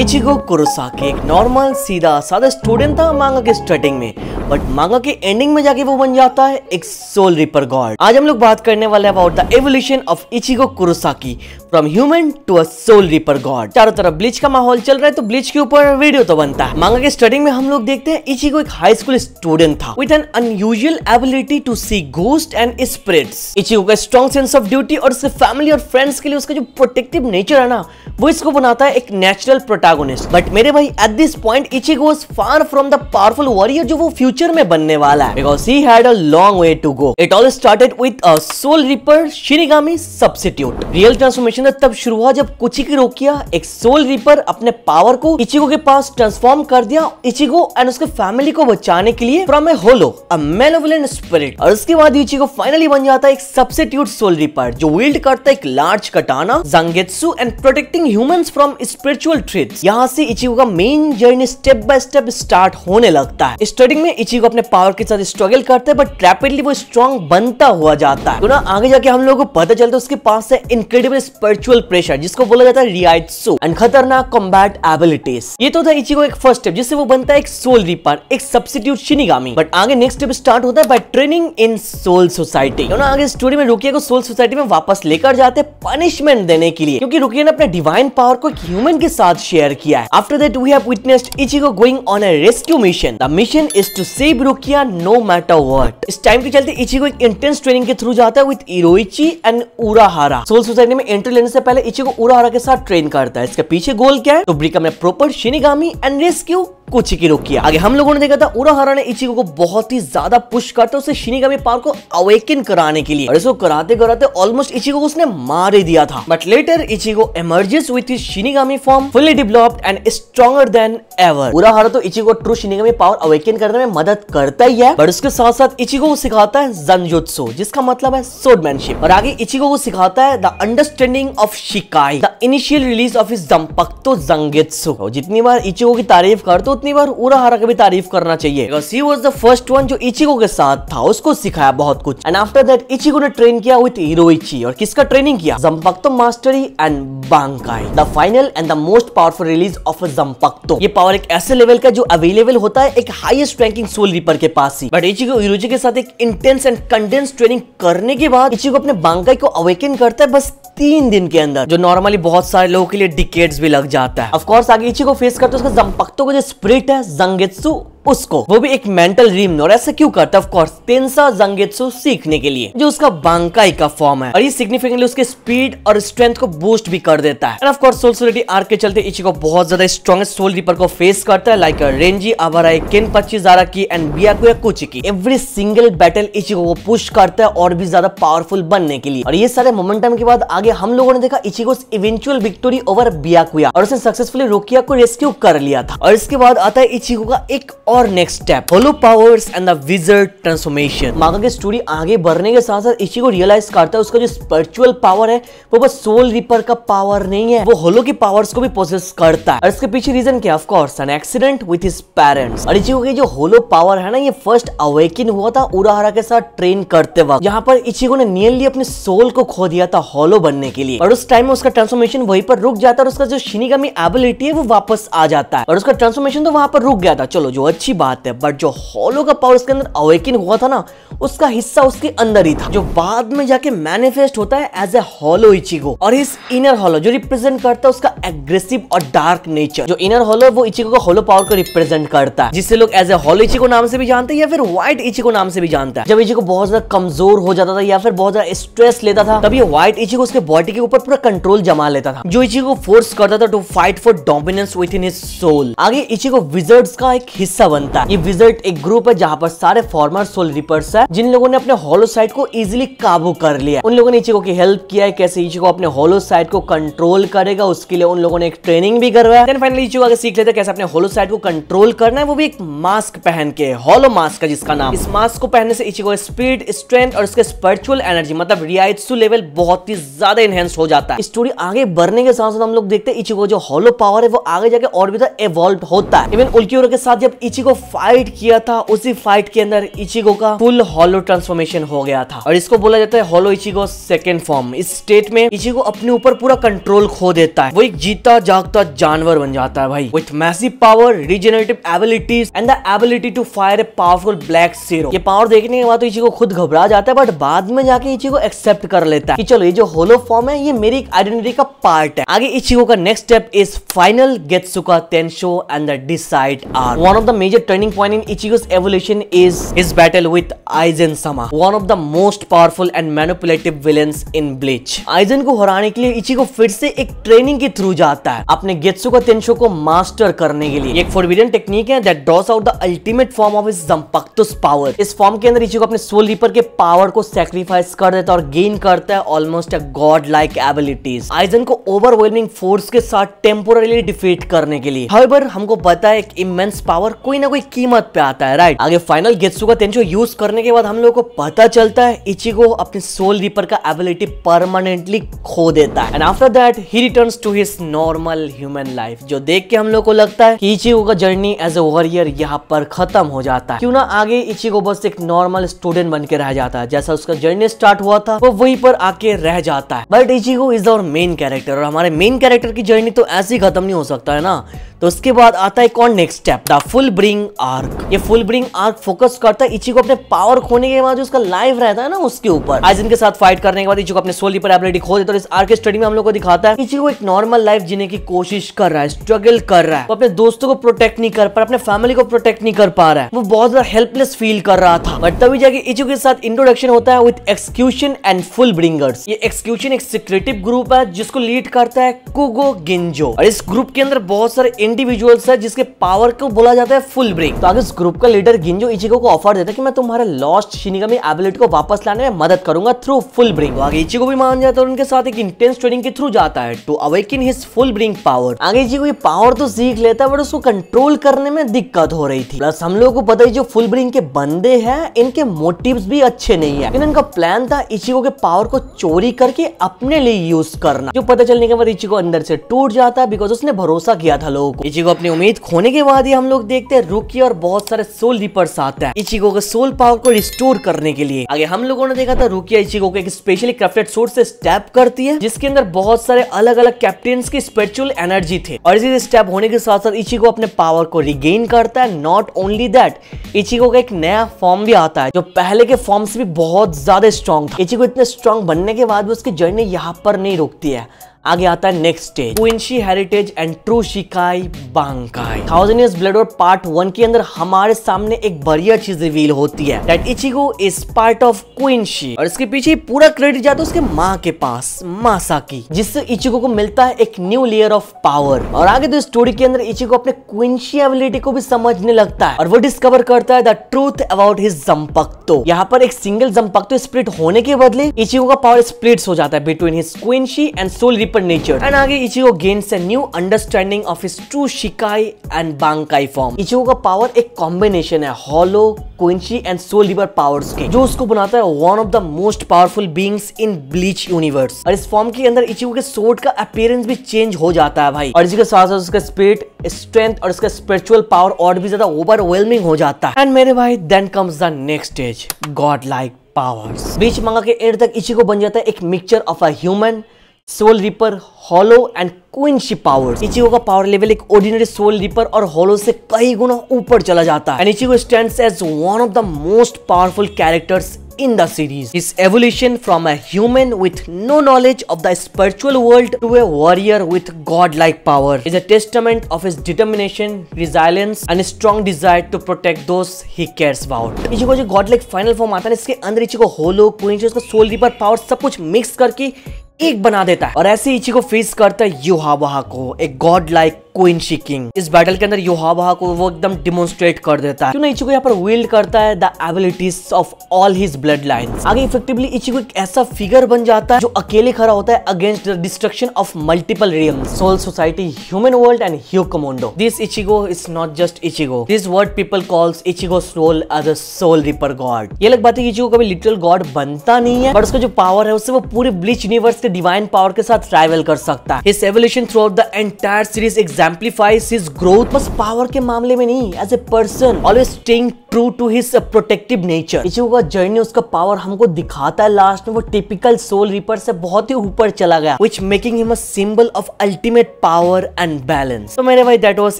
Ichigo Kurosaki एक normal सीधा साधा स्टूडेंट था मांगा के स्टार्टिंग में, बट मांगा के एंडिंग में जाके वो बन जाता है एक सोल रिपर गॉड। आज हम लोग बात करने वाले हैं about the evolution of Ichigo Kurosaki from human to a soul reaper god. चारों तरफ ब्लीच का माहौल चल रहा है तो ब्लीच के ऊपर वीडियो तो बनता है। मांगा के स्टार्टिंग में हम लोग देखते हैं इचिगो एक हाई स्कूल स्टूडेंट था with an unusual ability to see ghost and spirits. Ichigo का स्ट्रॉन्ग सेंस ऑफ ड्यूटी और उसके फैमिली और फ्रेंड्स के लिए उसका जो प्रोटेक्टिव नेचर है ना, वो इसको बनाता है एक नेचुरल प्रोटैगोनिस्ट। बट मेरे भाई at this point Ichigo was far from the powerful warrior जो वो फ्यूचर में बनने वाला है, because he had a long way to go. It all started with a soul reaper shinigami substitute. Real transformation तब शुरू हुआ जब कुचिकी रोकिया एक सोल रिपर अपने पावर को इचिगो के पास ट्रांसफॉर्म कर दिया, इचिगो एंड उसके फैमिली को बचाने के लिए from A hollow a मैलेवोलेंट spirit. और उसके बाद इचिगो फाइनली बन जाता है एक सब्स्टिट्यूट सोल रिपर जो विल्ड करता है एक लार्ज कटाना zangetsu and protecting humans from spiritual threats. यहाँ से इचिगो का main journey step by step start होने लगता है। स्टार्टिंग में इचिगो अपने पावर के साथ स्ट्रगल करता है, बट रैपिडली वो स्ट्रॉन्ग बनता हुआ जाता है। तो ना आगे जाके हम लोगों को पता चलता है उसके पास है इनक्रेडिबल स्पिरिचुअल प्रेशर जिसको बोला जाता है रियाइत्सु एंड खतरनाक कॉम्बैट एबिलिटीज। ये तो था इचिगो एक फर्स्ट स्टेप जिससे वो बनता है एक सोल रिपर, एक सब्स्टिट्यूट शिनिगामी। बट आगे नेक्स्ट स्टेप स्टार्ट होता है by training in soul society. तो ना आगे स्टोरी में रुकिया को सोल सोसाइटी में वापस लेकर जाते हैं पनिशमेंट देने के लिए, क्योंकि रुकिया ने अपने डिवाइन पावर को एक ह्यूमन के साथ शेयर किया है। After that we have witnessed Ichigo going on a rescue mission. The mission is to save Rukia no matter what. इस टाइम के चलते इचिगो एक इंटेंस ट्रेनिंग के थ्रू जाता है विद इरोइची एंड उराहारा। सोल सोसाइटी में एंट्री लेने से पहले इचिगो उराहारा के साथ ट्रेन करता है। इसके पीछे गोल क्या है? तो become a proper shinigami and rescue Kuchiki Rukia. आगे हम लोगों ने देखा था उराहारा ने इचिगो को बहुत ही ज्यादा पुश करता उसे शिनिगामी पावर को अवेकन कराने के लिए, और इसको कराते कराते ऑलमोस्ट इचिगो को उसने मार ही दिया था। But later Ichigo emerges with his shinigami form fully developed and stronger than ever. Urahara तो Ichigo true shinigami power awaken करने में मदद करता ही है, बट उसके साथ साथ इचिगो को सिखाता है जंजुत्सु जिसका मतलब है स्वॉर्डमैनशिप। और आगे इचिगो को सिखाता है the understanding of shikai, the initial release of his zanpakuto Zangetsu. जितनी बार इचिगो की तारीफ करते उतनी बार उराहारा की भी तारीफ करना चाहिए, because he was the first one जो इचिगो के साथ था, उसको सिखाया बहुत कुछ। एंड आफ्टर दैट इचिगो ने ट्रेन किया विद हिरोइची। और किसका ट्रेनिंग किया? Zanpakuto mastery and bankai, the final and the most powerful release of zanpakuto. ये पावर एक ऐसे लेवल का जो अवेलेबल होता है एक हाईएस्ट रैंकिंग सोल रिपर के पास ही। बट इचिगो हिरोइची के साथ एक इंटेंस एंड कंडेंस ट्रेनिंग करने के बाद इचिगो अपने बांकाई को अवेकन करता है बस 3 दिन के अंदर, जो नॉर्मली बहुत सारे लोगों के लिए डिकेड्स भी लग जाता है। ऑफ कोर्स आगे इचिगो फेस करता है उसका जंपक्तो का जो स्पिरिट है जंगेत्सु, उसको, वो भी एक मेंटल ड्रीम। और ऐसा क्यों करता है? ऑफ कोर्स तेंसा जंगेत्सु सीखने के लिए, जो उसका बांकाई का फॉर्म है, और ये सिग्निफिकेंटली उसके स्पीड और स्ट्रेंथ को बूस्ट भी कर देता है। And of course Soul Society arc के चलते इचिगो बहुत ज्यादा स्ट्रॉन्गेस्ट सोल रिपर को फेस करता है, like Renji Abarai, Kenpachi Zaraki and Byakuya Kuchiki. Every single battle Ichigo को पुश करता है और भी ज्यादा पावरफुल बनने के लिए। और ये सारे मोमेंटम के बाद आगे हम लोगों ने देखा इचिगोस इवेंचुअल विक्टोरी ओवर बियाकुया, और उसने सक्सेसफुली रोकिया को रेस्क्यू कर लिया था। और इसके बाद आता है इचिगो का एक और next step, hollow powers and the Vizard transformation. Manga की स्टोरी आगे बढ़ने के साथ साथ इचिगो रियलाइज करता है उसका जो स्पिरिचुअल पावर है वो बस सोल रिपर का पावर नहीं है, वो होलो की पावर्स को भी पोसेस करता है। और इसके पीछे रीजन क्या? Of course an accident with his parents. और इचिगो की जो होलो पावर है ना, ये फर्स्ट अवेकन हुआ था उराहारा के साथ ट्रेन करते वक्त, जहां पर इचिगो ने नियरली अपने सोल को खो दिया था होलो बनने के लिए। और उस टाइम में उसका ट्रांसफॉर्मेशन वहीं पर रुक जाता है और उसका जो शिनिगामी एबिलिटी है वो वापस आ जाता है, और उसका ट्रांसफॉर्मेशन तो वहां पर रुक गया था, चलो जो अच्छी बात है। बट जो होलो का पावर उसके अंदर अवेकन हुआ था ना, उसका हिस्सा उसके अंदर ही था, जो बाद में जाके मैनिफेस्ट होता है एज ए होलो इचिगो। और इस इनर होलो जो रिप्रेजेंट करता है उसका एग्रेसिव और डार्क नेचर, जो इनर होलो वो इचिगो का होलो पावर को रिप्रेजेंट करता है, जिससे लोग एज ए होलो इचिगो नाम से भी जानते हैं या फिर व्हाइट इचिगो नाम से भी जानता है। जब इचिगो बहुत ज्यादा कमजोर हो जाता था या फिर बहुत ज्यादा स्ट्रेस लेता था, तब ये व्हाइट इचिगो उसके बॉडी के ऊपर पूरा कंट्रोल जमा लेता था, जो इचिगो फोर्स करता था to fight for dominance within his soul. आगे इचिगो विजर्ड्स का एक हिस्सा बनता है। ये विजर्ड एक ग्रुप है जहां पर सारे फॉर्मर सोल रिपर्स है, जिन लोगों ने अपने होलो साइड को इजीली काबू कर लिया। उन लोगों ने इचिगो की हेल्प किया है, कैसे इचिगो अपने होलो साइड को कंट्रोल करेगा, उसके लिए उन लोगों ने एक ट्रेनिंग भी करवाया। देन फाइनली इचिगो आगे सीख लेते हैं कैसे अपने होलो साइड को कंट्रोल करना है, वो भी एक मास्क पहन के, होलो मास्क का जिसका नाम। इस मास्क को पहनने से इचिगो स्पीड, स्ट्रेंथ और उसके स्पिरिचुअल एनर्जी मतलब रियाइत्सु लेवल बहुत ही ज्यादा एनहेंस हो जाता है। स्टोरी आगे बढ़ने के साथ साथ हम लोग देखते हैं इचिगो जो होलो पावर है वो आगे जाके और भी ज्यादा इवॉल्व होता है। इवन उल्कियोरो के साथ जब इचिगो इचिगो फाइट किया था, उसी फाइट के अंदर इचिगो का फुल हॉलो ट्रांसफॉर्मेशन हो गया था और इसको बोला जाता है हॉलो इचिगो सेकेंड फॉर्म। इस स्टेट में इचिगो अपने ऊपर पूरा कंट्रोल खो देता है, वो एक जीता जागता जानवर बन जाता है भाई, with massive power, regenerative abilities and the ability to fire a powerful black cero. ये पावर देखने के बाद तो इचिगो खुद घबरा जाता है, बट बाद में जाके इचिगो एक्सेप्ट कर लेता है कि चलो ये जो होलो फॉर्म है ये मेरी आइडेंटिटी का पार्ट है। आगे इचिगो का next step is final Getsuga Tensho and the Deicide arc. One of the major turning point in Ichigo's evolution is his battle with Aizen Sama, one of the most powerful and manipulative villains in Bleach। Aizen को हराने के लिए Ichigo फिर से एक training के through जाता है अपने गेत्सुका टेंशो को मास्टर करने के लिए। एक फॉरबिडन टेक्निक है that draws out the ultimate form of his Zanpakuto's power। इस फॉर्म के अंदर इचिगो अपने सोल रीपर के पावर को सैक्रिफाइस कर देता है और गेन करता है ऑलमोस्ट अ गॉड लाइक एबिलिटीज आइजन को ओवरवेलमिंग फोर्स के साथ टेम्पोररीली डिफीट करने के लिए। हाउएवर हमको पता है एक इमेंस पावर कोई ना कोई कीमत पे आता है, राइट। आगे फाइनल गेत्सुका टेंशो यूज करने के बाद हम लोग को पता चलता है इचिगो अपने सोल रीपर का एबिलिटी परमानेंटली खो देता है and after that he returns to his normal human life, जो देख के हम लोग को लगता है कि इचिगो का जर्नी एज अ वॉरियर यहाँ पर खत्म हो जाता है। क्यों ना आगे इचिगो बस एक नॉर्मल स्टूडेंट बन के रह जाता है, जैसा उसका जर्नी स्टार्ट हुआ था वो वहीं पर आके रह जाता है। But Ichigo is our main character और हमारे मेन कैरेक्टर की जर्नी तो ऐसे ही खत्म नहीं हो सकता है ना। तो उसके बाद आता है कौन next step, the full bring arc. ये फुल ब्रिंग आर्क फोकस करता है इचिगो अपने पावर खोने के बाद जो उसका लाइफ रहता है ना उसके ऊपर। आइजन के साथ फाइट करने के बाद इचिगो अपने सोल रीपर एबिलिटी खो देता है और इस आर्क के स्टडी में हम लोग को दिखाता है इचिगो एक नॉर्मल लाइफ जीने की कोशिश कर रहा है, स्ट्रगल कर रहा है, वो अपने दोस्तों को प्रोटेक्ट नहीं कर पा रहा, अपने फैमिली को प्रोटेक्ट नहीं कर पा रहा है, वो बहुत ज्यादा हेल्पलेस फील कर रहा था। बट तभी जाके इचिगो के साथ इंट्रोडक्शन होता है with execution and full bringers. ये एक्सक्यूशन एक सीक्रेटिव ग्रुप है जिसको लीड करता है कुगो गिंजो और इस ग्रुप के अंदर बहुत सारे इंडिविजुअल्स है जिसके पावर को बोला जाता है फुल ब्रिंग। तो आगे इस ग्रुप का लीडर गिंजो इचिगो को ऑफर देता है कि मैं तुम्हारे लॉस्ट शिनिगामी एबिलिटी को वापस लाने में मदद करूंगा थ्रू फुल ब्रिंग। तो आगे इचिगो भी मान जाता है और उनके साथ एक इंटेंस ट्रेनिंग के थ्रू जाता है to awaken his fullbring power. आगे इचिगो ये पावर तो सीख लेता है बट उसको कंट्रोल करने में दिक्कत हो रही थी। प्लस हम लोगों को पता है जो फुल ब्रिंग के बंदे हैं इनके मोटिव्स भी अच्छे नहीं है। इनका प्लान था इचिगो के पावर को चोरी करके अपने लिए यूज करना, जो पता चलने के बाद इचिगो अंदर से टूट जाता है बिकॉज उसने भरोसा किया था लोगों को। इचिगो अपनी उम्मीद खोने के बाद ही हम लोग देखते हैं रुकी और बहुत सारे सोल रीपर्स आते हैं इचिगो के सोल पावर को रिस्टोर करने के लिए। आगे हम लोगों ने देखा था रुकिया इचिगो को एक स्पेशली क्राफ्टेड सोर्ड से स्टैब करती है जिसके अंदर बहुत सारे अलग अलग कैप्टन्स की स्पिरिचुअल एनर्जी थे और इसी स्टैब होने के साथ साथ इचिगो अपने पावर को रिगेन करता है। नॉट ओनली दैट इचिगो का एक नया फॉर्म भी आता है जो पहले के फॉर्म से भी बहुत ज्यादा स्ट्रॉन्ग था। इचिगो इतने स्ट्रॉन्ग बनने के बाद भी उसकी जर्नी यहाँ पर नहीं रुकती है। आगे आता है next stage Quincy heritage and true shikai bankai. 1000 Years blood war part 1 के अंदर हमारे सामने एक बढ़िया चीज रिवील होती है that Ichigo is part of Quincy और इसके पीछे पूरा क्रेडिट जाता है उसके माँ के पास, मासाकी, जिससे इचिगो को मिलता है एक न्यू लेयर ऑफ पावर। और आगे तो स्टोरी के अंदर इचिगो अपने क्विंशी एबिलिटी को भी समझने लगता है और वो डिस्कवर करता है द ट्रूथ अबाउट हिज ज़ंपाकुतो। यहाँ पर एक सिंगल ज़ंपाकुतो स्प्लिट होने के बदले इचिगो का पावर स्प्लिट्स हो जाता है between his Quincy and soul पर nature and आगे Ichigo gains a new understanding of his true shikai and bankai form। Ichigo का पावर एक कॉम्बिनेशन है हॉलो, क्विंशी एंड सोल रिवर पावर्स के, जो उसको बनाता है one of the most powerful beings in Bleach universe. और इस फॉर्म के अंदर इचिगो के सोर्ड का अपीयरेंस भी चेंज हो जाता है भाई और इसी के साथ साथ उसका स्पिरिट, स्ट्रेंथ और उसका स्पिरिचुअल पावर और भी ज्यादा ओवरवेलमिंग हो जाता है। एंड मेरे भाई then comes the next stage god like powers. Bleach manga के एंड तक इचिगो बन जाता है एक mixture of a human, soul reaper, hollow and Quincy powers. Ichigo का पावर लेवल एक ऑर्डिनरी सोल रिपर और हॉलो से कई गुना ऊपर चला जाता है and Ichigo stands as one of the most powerful characters in the series. His evolution from a human with no knowledge of the spiritual world to a warrior with godlike power is a testament of his determination, resilience and strong desire to protect those he cares about. Ichigo जो godlike final form आता है इसके अंदर Ichigo होलो, क्विंशी, उसका soul ripper power सब कुछ mix करके एक बना देता है और ऐसे इचिगो फेस करता है युहावाहा को, एक गॉड लाइक क्विंशी किंग। इस बैटल के अंदर युहावाहा को वो एकदम डिमोन्स्ट्रेट कर देता है। क्यों ना इचिगो यहाँ पर विल्ड करता है the abilities of all his blood lines. आगे इफेक्टिवली इचिगो एक ऐसा फिगर बन जाता है जो अकेले खड़ा होता है against the destruction of multiple realms, soul society, human world and Hueco Mundo. This Ichigo is not just Ichigo, this word people calls Ichigo soul as a soul reaper god. ये अलग बात है कि इचिगो कभी लिटरल गॉड बनता नहीं है but उसका जो पावर है उससे वो पूरे ब्लीच यूनिवर्स के डिवाइन पावर के साथ ट्रैवल कर सकता है। His evolution throughout the entire series exemplifies his growth, बस पावर के मामले में नहीं, as a person always staying true to his protective nature. Ichigo का जर्नी, उसका पावर हमको दिखाता है लास्ट में वो टिपिकल सोल रीपर से बहुत ही ऊपर चला गया, which making him a symbol of ultimate power and balance. तो मेरे भाई that was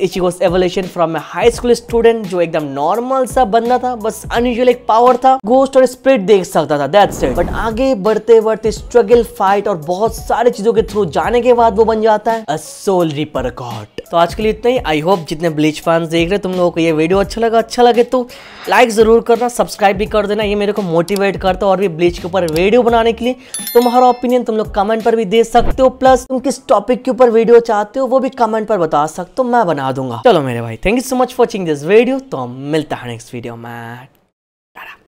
Ichigo's evolution from a high school student जो एकदम नॉर्मल सा बंदा था, बस अनयूजुअल एक पावर था, गोस्ट और स्पिरिट देख सकता था, दैट्स इट। बट आगे बढ़ते बढ़ते स्ट्रगल, फाइट और बहुत सारी चीजों के थ्रू जाने के बाद वो बन जाता है अ सोल रीपर गॉड। तो आज के लिए इतना ही। आई होप जितने ब्लीच फैंस देख रहे तुम लोगों को ये वीडियो अच्छा लगे तो लाइक जरूर करना, सब्सक्राइब भी कर देना, ये मेरे को मोटिवेट करता है और भी ब्लीच के ऊपर वीडियो बनाने के लिए। तुम्हारा ओपिनियन तुम लोग कमेंट पर भी दे सकते हो, प्लस तुम किस टॉपिक के ऊपर वीडियो चाहते हो वो भी कमेंट पर बता सकते हो, मैं बना दूंगा। चलो मेरे भाई, thank you so much for watching this video. तो मिलता है नेक्स्ट वीडियो में।